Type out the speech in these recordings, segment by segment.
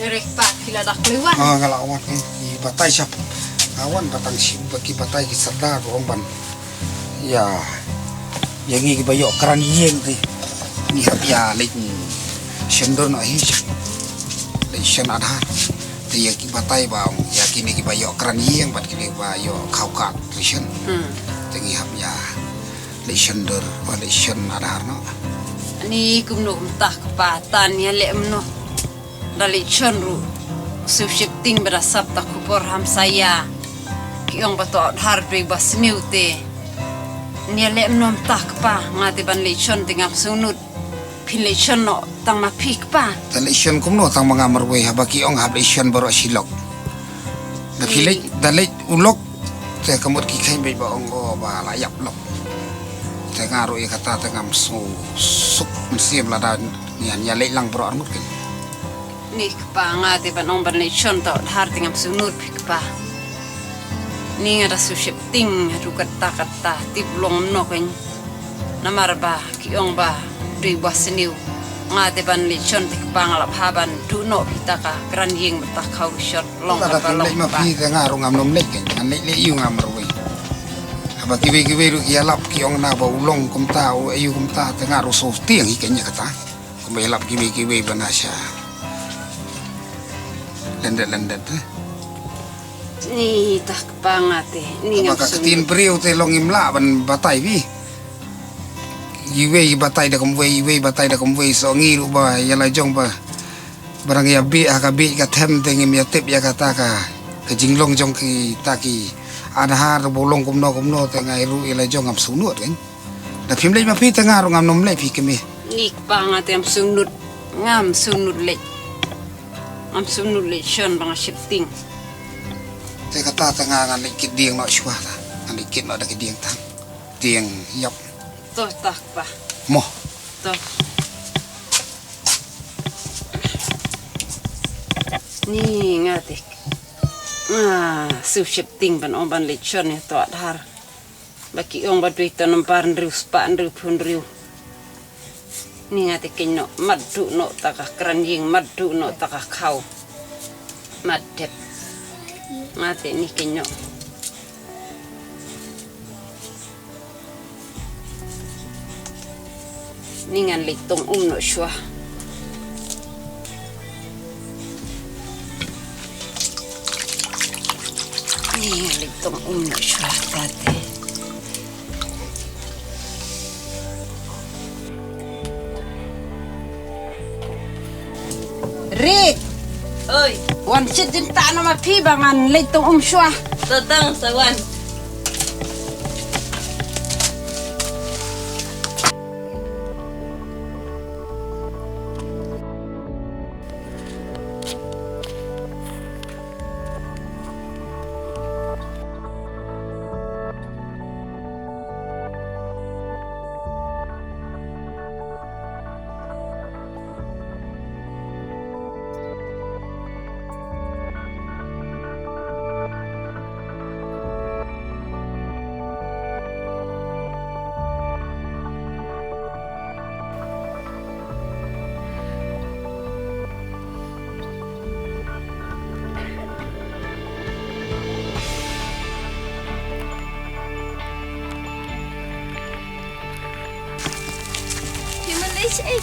Rekpak kila dak lewat. Ngalawan di batai siap. Awan batang si bagi batai ki sardar romban. Ya. Yang ni bayok keran yeng ti. Ni hab ya lek shendor no hi. Lek shen adhar. Ti ya ki batai baung ya kini ki bayok keran yeng bat kini bayok kaukat shen. Ti hab ya lek shendor wa lek shen adhar no. Ni kumno kumtah kepatan ya lek mno. Dali chonru shifting berasap tak kupor ham saya kiong bato Adhar briew basniu te ni le mnom tak pa ngati ban le chon tingam sunut pin le chon no tang ma phik pa le chon kumno tang mangamar we haba kiong hab le chon baro silok na phile dale ulok te kamot ki khain be ba ong ba la yap lok te ngaro e kata tangam su suk msiam la dan ya le lang baro armut ken ni kpa ngati ban ong ban le chon to Adhar tingam sunut phik pa ni ngada shifting rukat takata tiblong no ken namar ba kiong ba briew basniu ngate ban le chon tik pangalap haban du no pitaka kran yeng ta khau shot long ka long ma pi te ngaro ngam nom lek an le yu ngam roi aba kiwei ru yalap kiong na ba ulong kum ta o ayu kum ta te ngaro so tieng hi kenya kata kum yalap kiwei banasya lendet ni tak pangate ni ngam tin briew te long imla ban batai bi kiwei batai da kumwei so ngiru ba yala jong ba barang ya bi akabi ka them te ngim ya tip ya kata ka jinglong jong ki taki Adhar bolong kumno te ngai ru yala jong ngam sunut kan da phim le ma pi te ngaro ngam nom le phi kemi ni pangate ngam sunut le shon bang shifting te kata te ngan le kit dieng no shwa ta an le kit no da ki dieng tang tieng yap to tak pa mo to ni ngate shifting ban on ban le shon ya to Adhar baki ong ba duit tanam pan riu spa riu pun riu ni ngate kenno maddu no taka kran ying maddu no taka khau madep ngate ni kenno ningan litong no shwa ningan litong no shwa tate Rik oi wan chit jinta no ma phi bangan litong shwa tatang sawan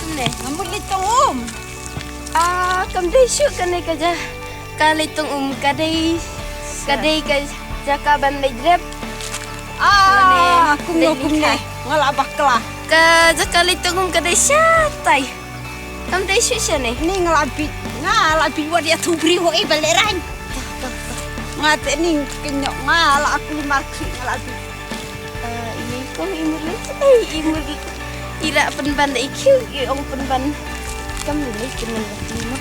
Khleh ngamut litong cầm đi shoot cái này cái ja kali tung cái đây cái ja ka ban le drep kumne ngala bakla ka ja kali tung cái đây satai cầm đi shoot này ni ngala bi wa dia tu briew e baleran ngate ni kenyo ngala aku marki ngala bi ini kong imur ira penban ikiu ong penban kam ni kemen batimo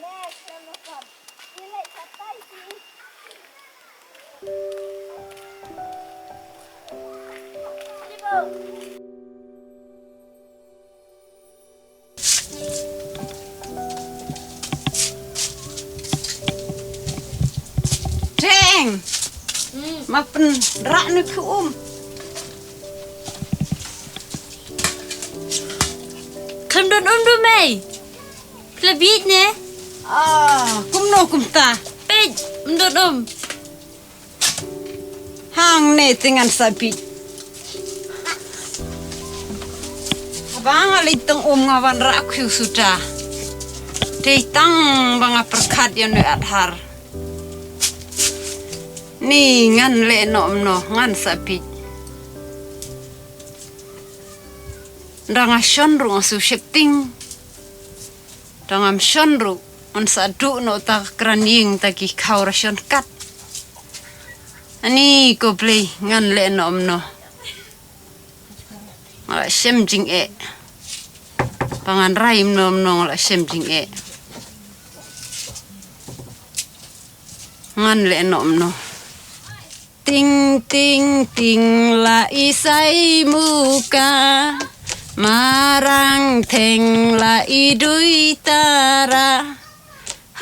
Nè, cho nó còn. Đi lại chặt tay chị. Đi vào. Tieng. Mapen rak nu ku Không đồn đu mày. Khleh biej nè. kum no kum ta. Peit, đồn. Hang ne dengan sapi. Abang alitong ngawan rak ku sudah. Tei tang banga perkat yang Adhar. Ni ngan le no ngan sapi. Danga shon ru ngasu shepting. Dangam shon ru on sadu no ta kranying ta ki khaur shon kat. Ani ko play ngan le no. Ala shem jing e. Pangan raim no ala shem jing e. Ngan le no. Ting ting ting la isai muka marang theng la idui tara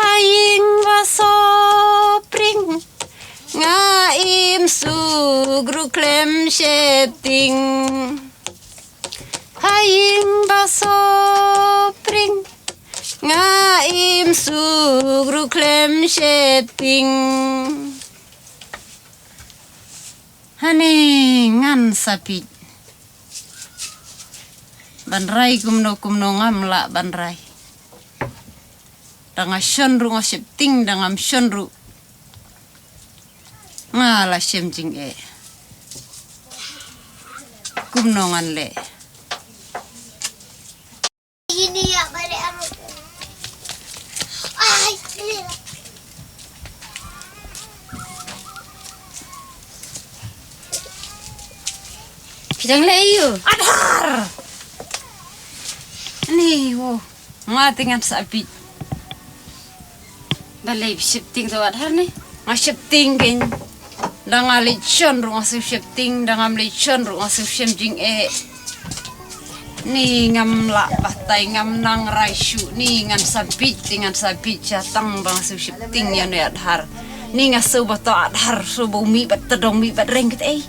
haying vaso pring nga im su gru klem sheting haying vaso pring nga im su gru klem sheting Hani ngan sapi. Banrai kumno ngam la banrai. Danga shonru ngosip ting dangam shonru. Ngala shem jing e. Kumno ngan le. Ini ya, balik aku. Ay, ini lah. Kitang layo. Adhar. Ni wo. Ngati ngan sapi. Balay shifting to Adhar ni. Ngasip ting ken. Dangali shonru ngasip shifting dangam le shonru ngasip shem jing e. Ni ngam la batai ngam nang raishu ni ngan sabit dengan sabit jatang bang su shifting ya ne Adhar. Ni ngasu bato Adhar subu mi bat tedong mi bat rengket eh.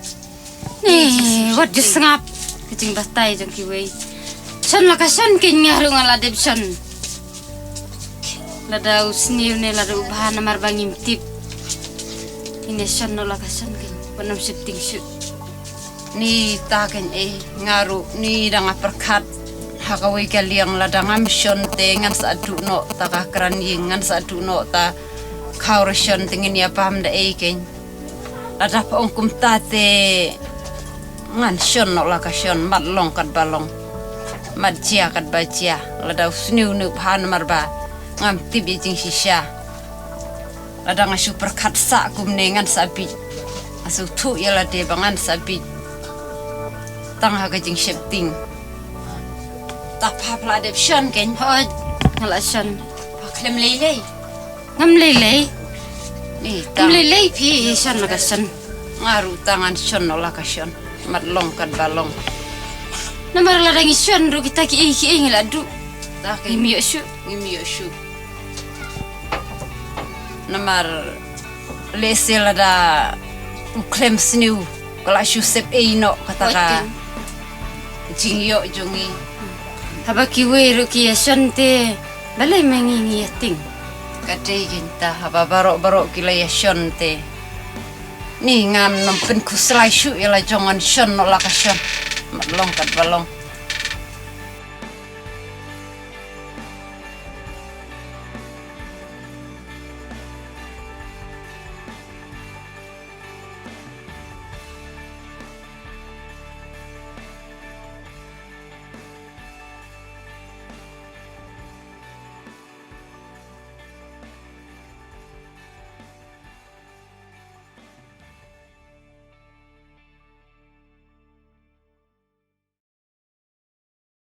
Nih, wat just ngap. Kicing batai jang kiwei. Shon la kasan kinya runga la deb shon. La dau sniu ne la ubah namar bangim tip. Ini shon no la kasan kin. Panam shifting shoot. Ni taken ngaru ni danga perkat hakawai kaliang ladangam shon te ngan sadu no taka kran ngan sadu no ta kaur shon tingin ya pam da ken lada pa ongkum tate ngan shon no la ka shon mat long kat balong mat jia kat bajia lada sniu nu phan marba ngam tibi jing shisha lada ngasu perkat sa kum ne ngan sabi asu tu ya la de bangan sabi tang ha jing shepting ta pha pla de shon ken Hoi, ngala shon. paklem lele Ngam lele. ni Ngam tang lele pi shon la kasan. ngaru tangan shon no la ka shon mat long kan balong Namar la dangi shon ru kita ki ngila du. ta ke Imi shu. ngimi shu namar lesel ada uklem sniu kala shu sep no kataka jing yo jongi Haba kiwei ru ki shon te. Balay mangingi ting. kadai ginta haba barok kila ya shon te ni ngam nom pen kuslai shu ila jongan shon no la ka shon mat long kan balong